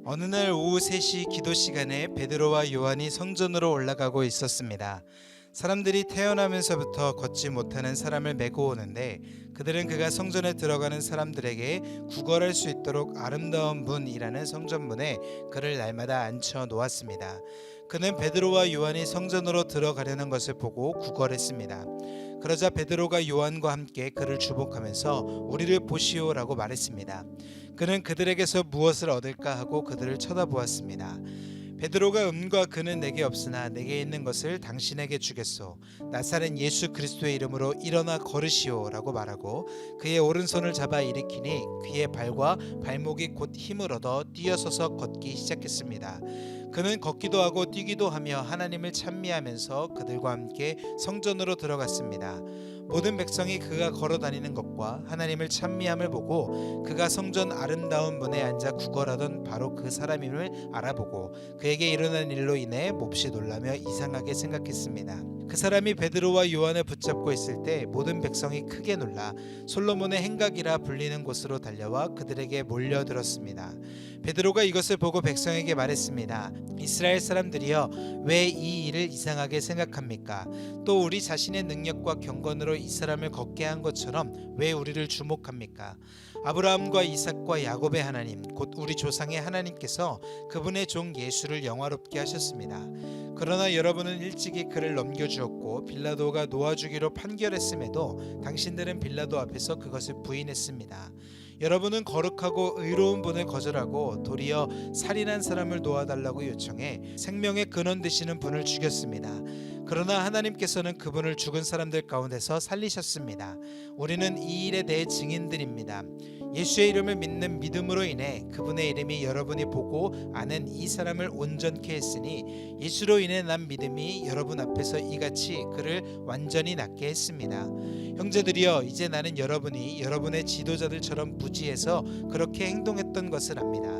어느 날 오후 3시 기도 시간에 베드로와 요한이 성전으로 올라가고 있었습니다. 사람들이 태어나면서부터 걷지 못하는 사람을 메고 오는데 그들은 그가 성전에 들어가는 사람들에게 구걸할 수 있도록 아름다운 문이라는 성전문에 그를 날마다 앉혀 놓았습니다. 그는 베드로와 요한이 성전으로 들어가려는 것을 보고 구걸했습니다. 그러자 베드로가 요한과 함께 그를 주목하면서 우리를 보시오라고 말했습니다. 그는 그들에게서 무엇을 얻을까 하고 그들을 쳐다보았습니다. 베드로가 음과 그는 내게 없으나 내게 있는 것을 당신에게 주겠소. 나사렛 예수 그리스도의 이름으로 일어나 걸으시오라고 말하고 그의 오른손을 잡아 일으키니 그의 발과 발목이 곧 힘을 얻어 뛰어서서 걷기 시작했습니다. 그는 걷기도 하고 뛰기도 하며 하나님을 찬미하면서 그들과 함께 성전으로 들어갔습니다. 모든 백성이 그가 걸어다니는 것과 하나님을 찬미함을 보고 그가 성전 아름다운 문에 앉아 구걸하던 바로 그 사람임을 알아보고 그에게 일어난 일로 인해 몹시 놀라며 이상하게 생각했습니다. 그 사람이 베드로와 요한을 붙잡고 있을 때 모든 백성이 크게 놀라 솔로몬의 행각이라 불리는 곳으로 달려와 그들에게 몰려들었습니다. 베드로가 이것을 보고 백성에게 말했습니다. 이스라엘 사람들이여, 왜 이 일을 이상하게 생각합니까? 또 우리 자신의 능력과 경건으로 이 사람을 걷게 한 것처럼 왜 우리를 주목합니까? 아브라함과 이삭과 야곱의 하나님, 곧 우리 조상의 하나님께서 그분의 종 예수를 영화롭게 하셨습니다. 그러나 여러분은 일찍이 그를 넘겨주었고 빌라도가 놓아주기로 판결했음에도 당신들은 빌라도 앞에서 그것을 부인했습니다. 여러분은 거룩하고 의로운 분을 거절하고 도리어 살인한 사람을 놓아달라고 요청해 생명의 근원 되시는 분을 죽였습니다. 그러나 하나님께서는 그분을 죽은 사람들 가운데서 살리셨습니다. 우리는 이 일에 대해 증인들입니다. 예수의 이름을 믿는 믿음으로 인해 그분의 이름이 여러분이 보고 아는 이 사람을 온전케 했으니 예수로 인해 난 믿음이 여러분 앞에서 이같이 그를 완전히 낫게 했습니다. 형제들이여, 이제 나는 여러분이 여러분의 지도자들처럼 무지해서 그렇게 행동했던 것을 압니다.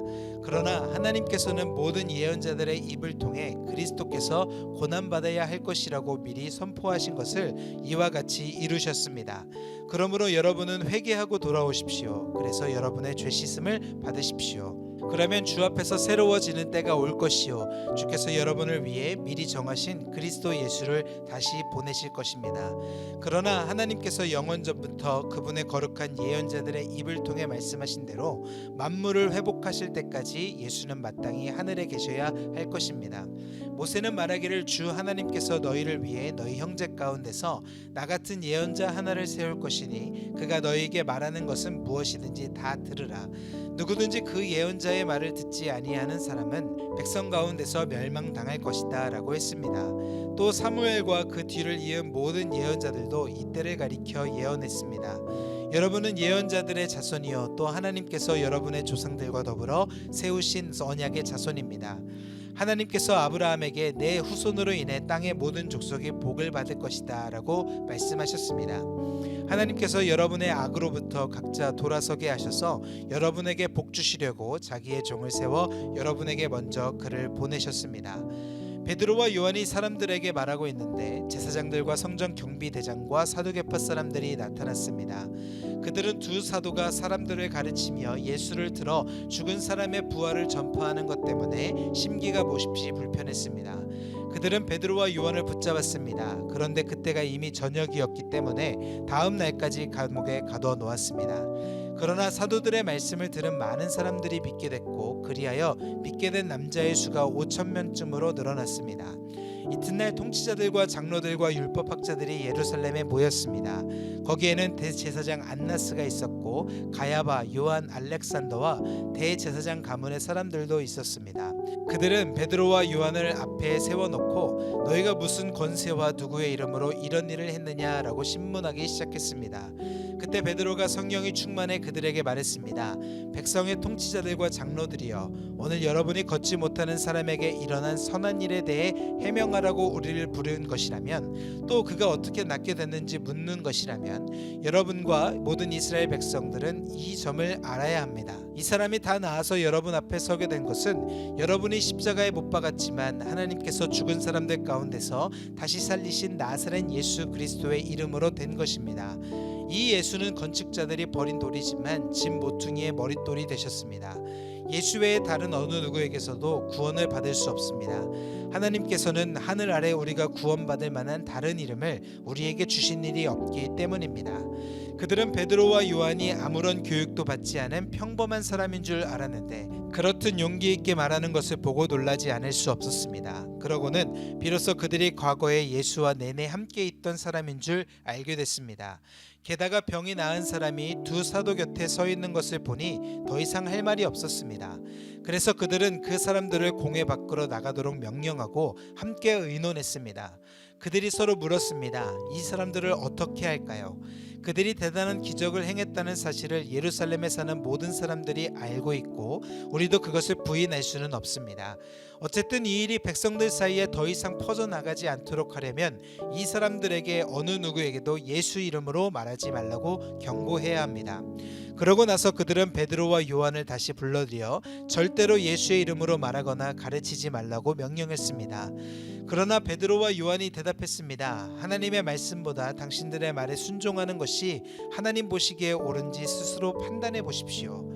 그러나 하나님께서는 모든 예언자들의 입을 통해 그리스도께서 고난받아야 할 것이라고 미리 선포하신 것을 이와 같이 이루셨습니다. 그러므로 여러분은 회개하고 돌아오십시오. 그래서 여러분의 죄 씻음을 받으십시오. 그러면 주 앞에서 새로워지는 때가 올 것이요, 주께서 여러분을 위해 미리 정하신 그리스도 예수를 다시 보내실 것입니다. 그러나 하나님께서 영원 전부터 그분의 거룩한 예언자들의 입을 통해 말씀하신 대로 만물을 회복하실 때까지 예수는 마땅히 하늘에 계셔야 할 것입니다. 모세는 말하기를 주 하나님께서 너희를 위해 너희 형제 가운데서 나 같은 예언자 하나를 세울 것이니 그가 너희에게 말하는 것은 무엇이든지 다 들으라. 누구든지 그 예언자의 말을 듣지 아니하는 사람은 백성 가운데서 멸망당할 것이다 라고 했습니다. 또 사무엘과 그 뒤를 이은 모든 예언자들도 이때를 가리켜 예언했습니다. 여러분은 예언자들의 자손이요, 또 하나님께서 여러분의 조상들과 더불어 세우신 언약의 자손입니다. 하나님께서 아브라함에게 내 후손으로 인해 땅의 모든 족속이 복을 받을 것이다 라고 말씀하셨습니다. 하나님께서 여러분의 악으로부터 각자 돌아서게 하셔서 여러분에게 복 주시려고 자기의 종을 세워 여러분에게 먼저 그를 보내셨습니다. 베드로와 요한이 사람들에게 말하고 있는데 제사장들과 성전 경비대장과 사두개파 사람들이 나타났습니다. 그들은 두 사도가 사람들을 가르치며 예수를 들어 죽은 사람의 부활을 전파하는 것 때문에 심기가 몹시 불편했습니다. 그들은 베드로와 요한을 붙잡았습니다. 그런데 그때가 이미 저녁이었기 때문에 다음 날까지 감옥에 가둬 놓았습니다. 그러나 사도들의 말씀을 들은 많은 사람들이 믿게 됐고 그리하여 믿게 된 남자의 수가 5,000명쯤으로 늘어났습니다. 이튿날 통치자들과 장로들과 율법학자들이 예루살렘에 모였습니다. 거기에는 대제사장 안나스가 있었고 가야바, 요한, 알렉산더와 대제사장 가문의 사람들도 있었습니다. 그들은 베드로와 요한을 앞에 세워놓고 너희가 무슨 권세와 누구의 이름으로 이런 일을 했느냐라고 신문하기 시작했습니다. 그때 베드로가 성령이 충만해 그들에게 말했습니다. 백성의 통치자들과 장로들이여, 오늘 여러분이 걷지 못하는 사람에게 일어난 선한 일에 대해 해명하라고 우리를 부른 것이라면, 또 그가 어떻게 낫게 됐는지 묻는 것이라면 여러분과 모든 이스라엘 백성들은 이 점을 알아야 합니다. 이 사람이 다 나아서 여러분 앞에 서게 된 것은 여러분이 십자가에 못 박았지만 하나님께서 죽은 사람들 가운데서 다시 살리신 나사렛 예수 그리스도의 이름으로 된 것입니다. 이 예수는 건축자들이 버린 돌이지만 집 모퉁이의 머릿돌이 되셨습니다. 예수 외에 다른 어느 누구에게서도 구원을 받을 수 없습니다. 하나님께서는 하늘 아래 우리가 구원받을 만한 다른 이름을 우리에게 주신 일이 없기 때문입니다. 그들은 베드로와 요한이 아무런 교육도 받지 않은 평범한 사람인 줄 알았는데 그렇듯 용기 있게 말하는 것을 보고 놀라지 않을 수 없었습니다. 그러고는 비로소 그들이 과거에 예수와 내내 함께 있던 사람인 줄 알게 됐습니다. 게다가 병이 나은 사람이 두 사도 곁에 서 있는 것을 보니 더 이상 할 말이 없었습니다. 그래서 그들은 그 사람들을 공회 밖으로 나가도록 명령하고 함께 의논했습니다. 그들이 서로 물었습니다. 이 사람들을 어떻게 할까요? 그들이 대단한 기적을 행했다는 사실을 예루살렘에 사는 모든 사람들이 알고 있고 우리도 그것을 부인할 수는 없습니다. 어쨌든 이 일이 백성들 사이에 더 이상 퍼져나가지 않도록 하려면 이 사람들에게 어느 누구에게도 예수 이름으로 말하지 말라고 경고해야 합니다. 그러고 나서 그들은 베드로와 요한을 다시 불러들여 절대로 예수의 이름으로 말하거나 가르치지 말라고 명령했습니다. 그러나 베드로와 요한이 대답했습니다. 하나님의 말씀보다 당신들의 말에 순종하는 것이 하나님 보시기에 옳은지 스스로 판단해 보십시오.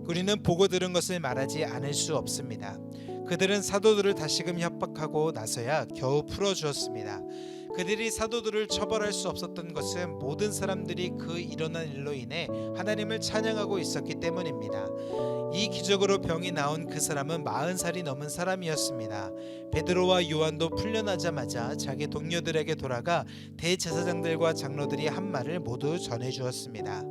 우리는 보고 들은 것을 말하지 않을 수 없습니다. 그들은 사도들을 다시금 협박하고 나서야 겨우 풀어주었습니다. 그들이 사도들을 처벌할 수 없었던 것은 모든 사람들이 그 일어난 일로 인해 하나님을 찬양하고 있었기 때문입니다. 이 기적으로 병이 나온 그 사람은 40살이 넘은 사람이었습니다. 베드로와 요한도 풀려나자마자 자기 동료들에게 돌아가 대제사장들과 장로들이 한 말을 모두 전해주었습니다.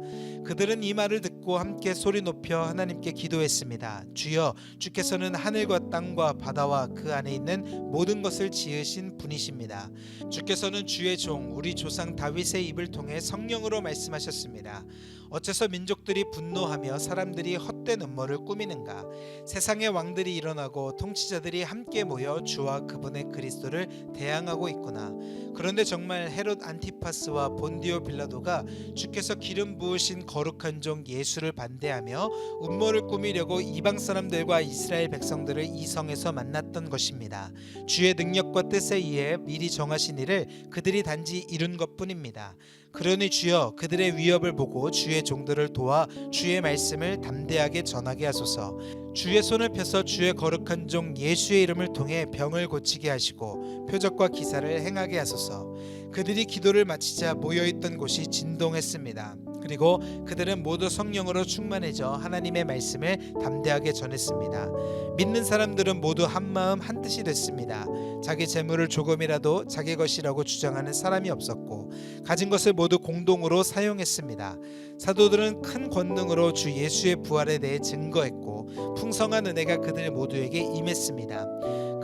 그들은 이 말을 듣고 함께 소리 높여 하나님께 기도했습니다. 주여, 주께서는 하늘과 땅과 바다와 그 안에 있는 모든 것을 지으신 분이십니다. 주께서는 주의 종 우리 조상 다윗의 입을 통해 성령으로 말씀하셨습니다. 어째서 민족들이 분노하며 사람들이 헛된 음모를 꾸미는가? 세상의 왕들이 일어나고 통치자들이 함께 모여 주와 그분의 그리스도를 대항하고 있구나. 그런데 정말 헤롯 안티파스와 본디오 빌라도가 주께서 기름 부으신 거룩한 종 예수를 반대하며 음모를 꾸미려고 이방 사람들과 이스라엘 백성들을 이 성에서 만났던 것입니다. 주의 능력과 뜻에 의해 미리 정하신 일을 그들이 단지 이룬 것뿐입니다. 그러니 주여, 그들의 위협을 보고 주의 종들을 도와 주의 말씀을 담대하게 전하게 하소서. 주의 손을 펴서 주의 거룩한 종 예수의 이름을 통해 병을 고치게 하시고 표적과 기사를 행하게 하소서. 그들이 기도를 마치자 모여있던 곳이 진동했습니다. 그리고 그들은 모두 성령으로 충만해져 하나님의 말씀을 담대하게 전했습니다. 믿는 사람들은 모두 한마음 한뜻이 됐습니다. 자기 재물을 조금이라도 자기 것이라고 주장하는 사람이 없었고 가진 것을 모두 공동으로 사용했습니다. 사도들은 큰 권능으로 주 예수의 부활에 대해 증거했고 풍성한 은혜가 그들 모두에게 임했습니다.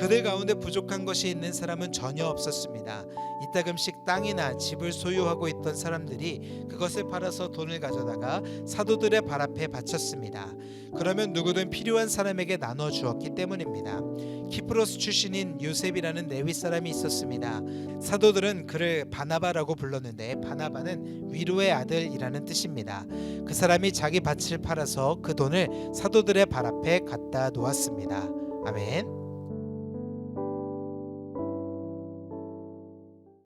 그들 가운데 부족한 것이 있는 사람은 전혀 없었습니다. 이따금씩 땅이나 집을 소유하고 있던 사람들이 그것을 팔아서 돈을 가져다가 사도들의 발 앞에 바쳤습니다. 그러면 누구든 필요한 사람에게 나눠 주었기 때문입니다. 키프로스 출신인 요셉이라는 레위 사람이 있었습니다. 사도들은 그를 바나바라고 불렀는데 바나바는 위로의 아들이라는 뜻입니다. 그 사람이 자기 밭을 팔아서 그 돈을 사도들의 발 앞에 갖다 놓았습니다. 아멘.